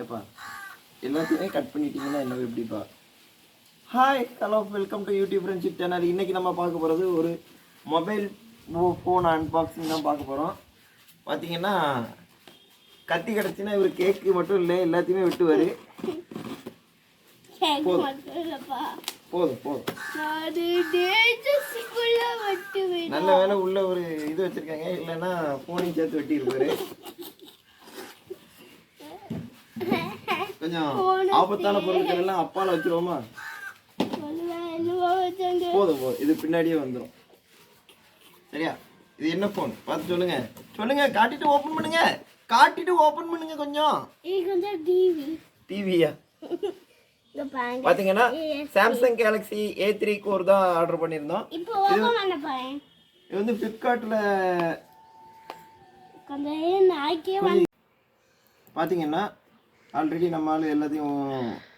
எப்பா எல்லாத்தையுமே கட் பண்ணிட்டீங்கன்னா என்ன எப்படிப்பா? Hi hello welcome to YouTube friendship channel. இன்றைக்கி நம்ம பார்க்க போகிறது ஒரு மொபைல் ஃபோன் அன்பாக்சிங் தான் பார்க்க போகிறோம். பார்த்தீங்கன்னா கத்தி கிடச்சின்னா இவர் கேக்கு மட்டும் இல்லை எல்லாத்தையுமே வெட்டுவார். போதும் போதும் நல்ல வேலை உள்ள ஒரு இது வச்சுருக்காங்க, இல்லைன்னா ஃபோனையும் சேர்த்து வெட்டியிருப்பாரு. கொஞ்சம் ஆபத்தான பொருட்கள் எல்லாம் அப்பால வச்சிருவோமா? போதும் போதும், இது பின்னாடியே வந்துடும். சரியா? இது என்ன ஃபோன் பார்த்து சொல்லுங்க சொல்லுங்க. காட்டிட்டு ஓபன் பண்ணுங்க, காட்டிட்டு ஓபன் பண்ணுங்க. கொஞ்சம் டிவியா பாத்தீங்கன்னா சாம்சங் கேலக்ஸி A3 கோர் தான் ஆர்டர் பண்ணியிருந்தோம். இது வந்து ஃப்ளிப்கார்ட்ல பாத்தீங்கன்னா ஆல்ரெடி நம்ம ஆள் எல்லாத்தையும்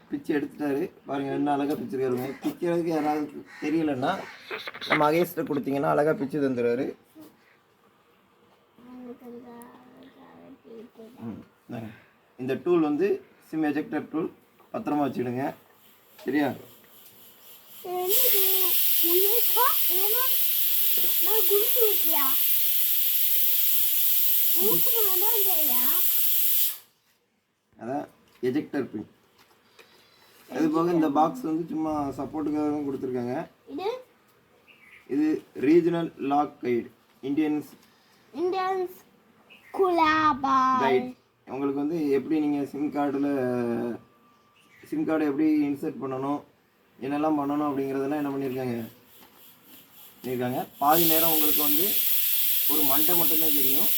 பிச்சு எடுத்துட்டாரு. பாருங்க என்ன அழகா பிச்சுருக்காருங்க. பிக்கிறதுக்கு யாராவது தெரியலன்னா நம்ம அகேஸ்ட கொடுத்தீங்கன்னா அழகா பிச்சு தந்துடுவாரு. இந்த டூல் வந்து சிம் எஜெக்டர் டூல், பத்திரமா வச்சுடுங்க. சரியா? அதான் எஜெக்டர் பின். அது போக இந்த பாக்ஸ் வந்து சும்மா சப்போர்ட்டுக்காக தான் கொடுத்துருக்காங்க. இது regional lock guide, Indians guide. உங்களுக்கு வந்து எப்படி நீங்கள் சிம் கார்டை எப்படி இன்சர்ட் பண்ணணும், என்னெல்லாம் பண்ணணும் அப்படிங்கிறதெல்லாம் என்ன பண்ணியிருக்காங்க. பாதி நேரம் உங்களுக்கு வந்து ஒரு மண்டை மட்டும்தான் தெரியும்.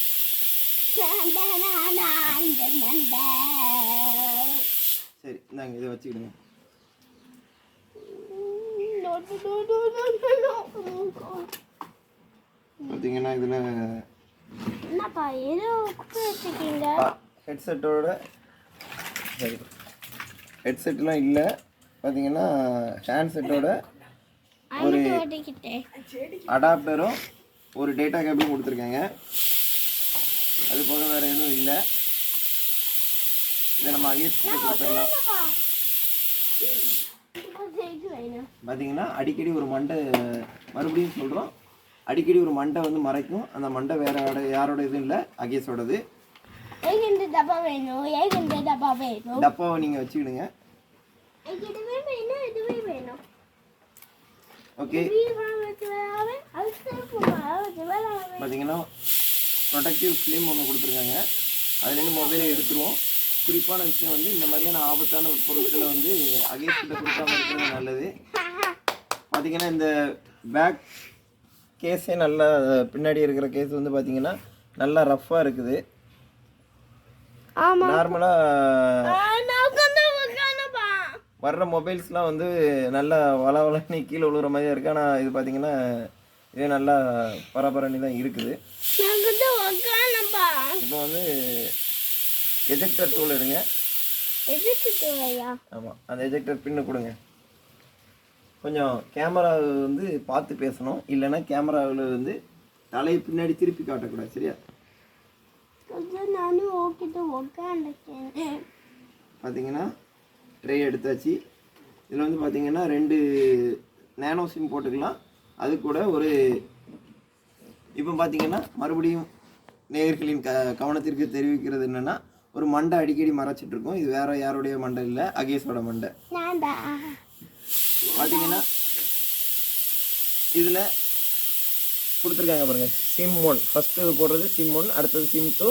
சரி இந்தாங்க, இதை வச்சுக்கிடுங்க. பார்த்தீங்கன்னா இதில் ஹெட்செட்டோட சரி ஹெட்செட்லாம் இல்லை. பார்த்தீங்கன்னா ஹேண்ட்செட்டோட ஒரு அடாப்டரும் ஒரு டேட்டா கேபிளும் கொடுத்துருக்காங்க. அது போக வேறு எதுவும் இல்லை. இதை நம்ம அகேஸ்ட் கொடுத்துடலாம். பார்த்தீங்கன்னா அடிக்கடி ஒரு மண்டை, மறுபடியும் சொல்கிறோம், அடிக்கடி ஒரு மண்டை வந்து மறைக்கும். அந்த மண்டை வேற யாரோட இதுவும் இல்லை, அகேஸோடது. டப்பாவை நீங்கள் வச்சுக்கிடுங்க. ஓகே. பார்த்தீங்கன்னா ப்ரொடக்டிவ் ஃபிலிம் ஒன்று கொடுத்துருக்காங்க. அதுலேருந்து மொபைலை எடுத்துருவோம். குறிப்பான விஷயம் வந்து இந்த மாதிரியான ஆபத்தான பொருட்களை வந்து அகேன்ஸ்ட் கொடுக்காம இருக்கிறது நல்லது. பார்த்தீங்கன்னா இந்த பேக் கேஸே நல்லா, பின்னாடி இருக்கிற கேஸ் வந்து பார்த்தீங்கன்னா நல்லா ரஃப்பாக இருக்குது. நார்மலாக வர்ற மொபைல்ஸ்லாம் வந்து நல்லா வளவளன்னு கீழே விழுகிற மாதிரி இருக்குது. ஆனால் இது பார்த்தீங்கன்னா இது நல்லா பரபரன்னு தான் இருக்குது. இப்போ வந்து எஜெக்டர் டூல் எடுங்க. ஆமாம், அந்த எஜெக்டர் பின்னு கொடுங்க. கொஞ்சம் கேமரா வந்து பார்த்து பேசணும், இல்லைன்னா கேமராவில் வந்து தலையை பின்னாடி திருப்பி காட்டக்கூடாது. சரியா? பார்த்தீங்கன்னா ட்ரே எடுத்தாச்சு. இதில் வந்து பார்த்தீங்கன்னா 2 நேனோ சிம் போட்டுக்கலாம். அது கூட ஒரு இப்போ பார்த்தீங்கன்னா மறுபடியும் நேயர்களின் கவனத்திற்கு தெரிவிக்கிறது என்னென்னா, ஒரு மண்டை அடிக்கடி மறைச்சிட்ருக்கோம். இது வேறு யாருடைய மண்டை இல்லை, அகேஸோட மண்டை. பார்த்தீங்கன்னா இதில் கொடுத்துருக்காங்க பாருங்கள். சிம் 1 ஃபஸ்ட்டு போடுறது சிம் 1, அடுத்தது சிம் 2,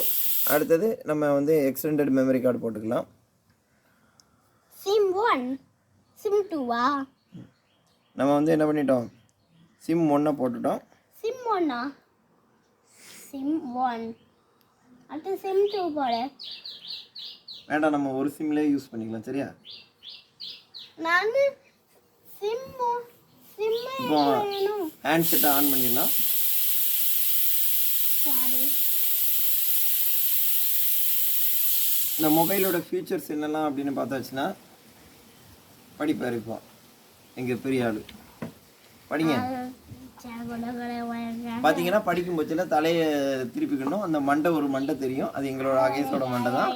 அடுத்தது நம்ம வந்து எக்ஸ்டெண்டட் மெமரி கார்டு போட்டுக்கலாம். சிம் 1 சிம் 2வா? நம்ம வந்து என்ன பண்ணிட்டோம், சிம் 1 போட்டுட்டோம். சிம் 1 சிம் 1 அடுத்து சிம் 2 போட வேண்டாம், நம்ம ஒரு சிம்லேயே யூஸ் பண்ணிக்கலாம். சரியா? நான் சிம் இப்போ ஹேண்ட்செட்டை ஆன் பண்ணிடலாம். இந்த மொபைலோட ஃபீச்சர்ஸ் என்னெல்லாம் அப்படின்னு பார்த்தாச்சுன்னா படிப்பார். இப்போ எங்கள் பெரிய ஆள் படிங்க. பார்த்தீங்கன்னா படிக்கும் பட்சத்தில் தலையை திருப்பிக்கணும். அந்த மண்டை ஒரு மண்டை தெரியும், அது எங்களோட ஆகேஷோட மண்டை தான்.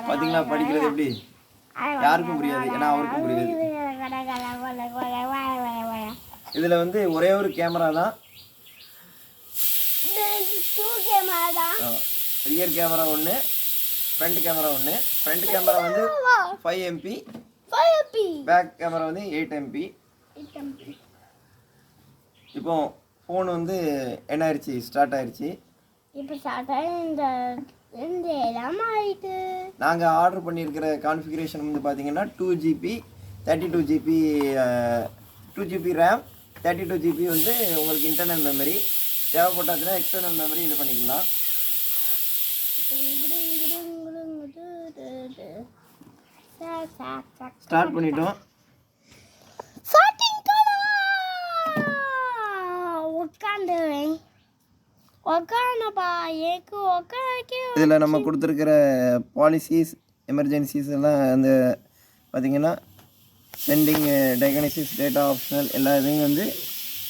பார்த்தீங்களா படிக்கிறது எப்படி? யாருக்கும் புரியாது, ஏன்னா அவருக்கும் புரியாது. இதில் வந்து ஒரே ஒரு கேமரா தான், ரியர் கேமரா ஒன்று, ஃப்ரண்ட் கேமரா ஒன்று. ஃப்ரண்ட் கேமரா வந்து 5 MP, பேக் கேமரா வந்து 8 MP. இப்போ ஃபோன் வந்து என்ன ஆயிடுச்சு, ஸ்டார்ட் ஆயிடுச்சு. இப்போ ஸ்டார்ட் ஆகி இந்த எல்லாம் ஆயிட்டு. நாங்கள் ஆர்டர் பண்ணியிருக்கிற கான்ஃபிகரேஷன் வந்து பார்த்தீங்கன்னா 2GB 32GB 2GB RAM 32GB வந்து உங்களுக்கு இன்டர்னல் மெமரி. தேவைப்பட்டாச்சுன்னா எக்ஸ்டர்னல் மெமரி இது பண்ணிக்கலாம். ஸ்டார்ட் பண்ணிட்டோம். இதில் நம்ம கொடுத்துருக்கிற பாலிசிஸ், எமர்ஜென்சிஸ் எல்லாம் அந்த பார்த்திங்கன்னா சென்டிங், டயக்னோசிஸ், டேட்டா ஆப்ஷனல் எல்லா இதையும் வந்து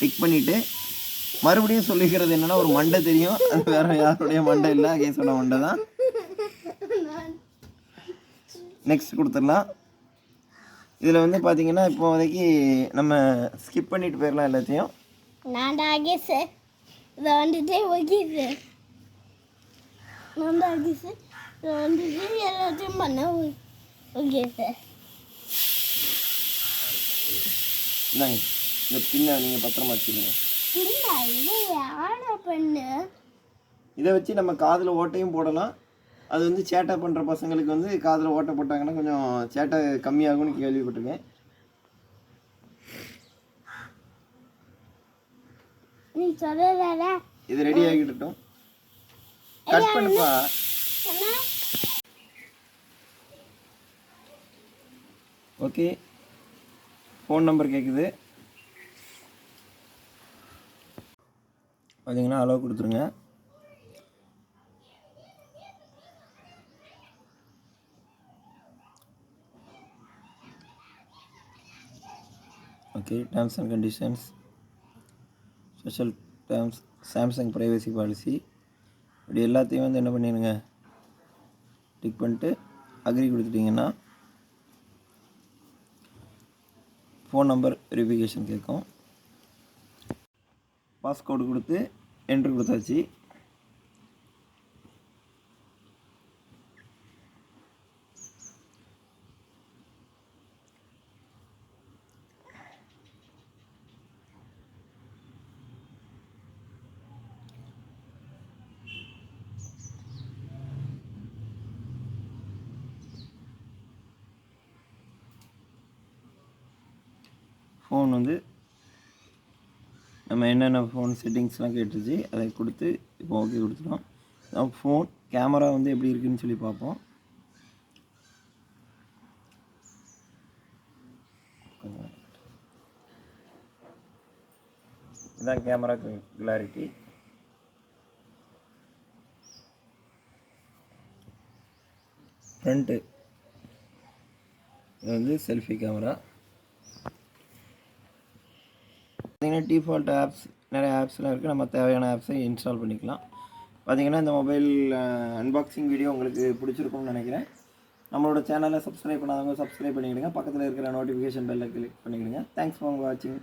டிக் பண்ணிவிட்டு மறுபடியும் சொல்லிக்கிறது என்னென்னா ஒரு மண்டை தெரியும், அது வேறு யாருடைய மண்டை இல்லை, கேஸோட மண்டை தான். நெக்ஸ்ட் கொடுத்துடலாம். இதில் வந்து பார்த்திங்கன்னா இப்போதைக்கு நம்ம ஸ்கிப் பண்ணிட்டு போயிடலாம் எல்லாத்தையும். இதை வந்துட்டு எல்லாத்தையும் பண்ண ஓகே சார். இந்தாங்க இந்த பின்னை நீங்கள் பத்திரமா வச்சுக்கோங்க. இதை வச்சு நம்ம காதில் ஓட்டையும் போடலாம். அது வந்து சேட்டை பண்ணுற பசங்களுக்கு வந்து காதில் ஓட்டை போட்டாங்கன்னா கொஞ்சம் சேட்டை கம்மியாகும்னு கேள்விப்பட்டிருக்கேன். இது ரெடி ஆகிட்டோம். கட் பண்ணுப்பா. ஓகே, ஃபோன் நம்பர் கேட்குது, பார்த்தீங்கன்னா அலோவ் கொடுத்துருங்க. Okay, terms and conditions, special terms, Samsung privacy policy, இப்படி எல்லாத்தையும் வந்து என்ன பண்ணிடுங்க, டிக் பண்ணிட்டு அக்ரி கொடுத்துட்டிங்கன்னா ஃபோன் நம்பர் வெரிஃபிகேஷன் கேட்கும். பாஸ்கோடு கொடுத்து என்ட்ரு கொடுத்தாச்சு. ஃபோன் வந்து நம்ம என்னென்ன ஃபோன் செட்டிங்ஸ்லாம் கேட்டுருச்சு அதை கொடுத்து இப்போ ஓகே கொடுத்துட்டோம். நம்ம ஃபோன் கேமரா வந்து எப்படி இருக்குதுன்னு சொல்லி பார்ப்போம். இதுதான் கேமரா கிளாரிட்டி. ஃப்ரண்ட்டு இது வந்து செல்ஃபி கேமரா. பார்த்திங்கன்னா டிஃபால்ட் ஆப்ஸ் நிறைய ஆப்ஸ்லாம் இருக்குது, நம்ம தேவையான ஆப்ஸை இன்ஸ்டால் பண்ணிக்கலாம். பார்த்திங்கன்னா இந்த மொபைல் அன்பாக்சிங் வீடியோ உங்களுக்கு பிடிச்சிருக்கும்னு நினைக்கிறேன். நம்மளோட சேனலை சப்ஸ்கிரைப் பண்ணாதவங்க சப்ஸ்கிரைப் பண்ணிக்கிடுங்க, பக்கத்தில் இருக்கிற நோட்டிஃபிகேஷன் பெல்லை கிளிக் பண்ணிக்கிடுங்க. தேங்க்ஸ் ஃபார் வாட்சிங்.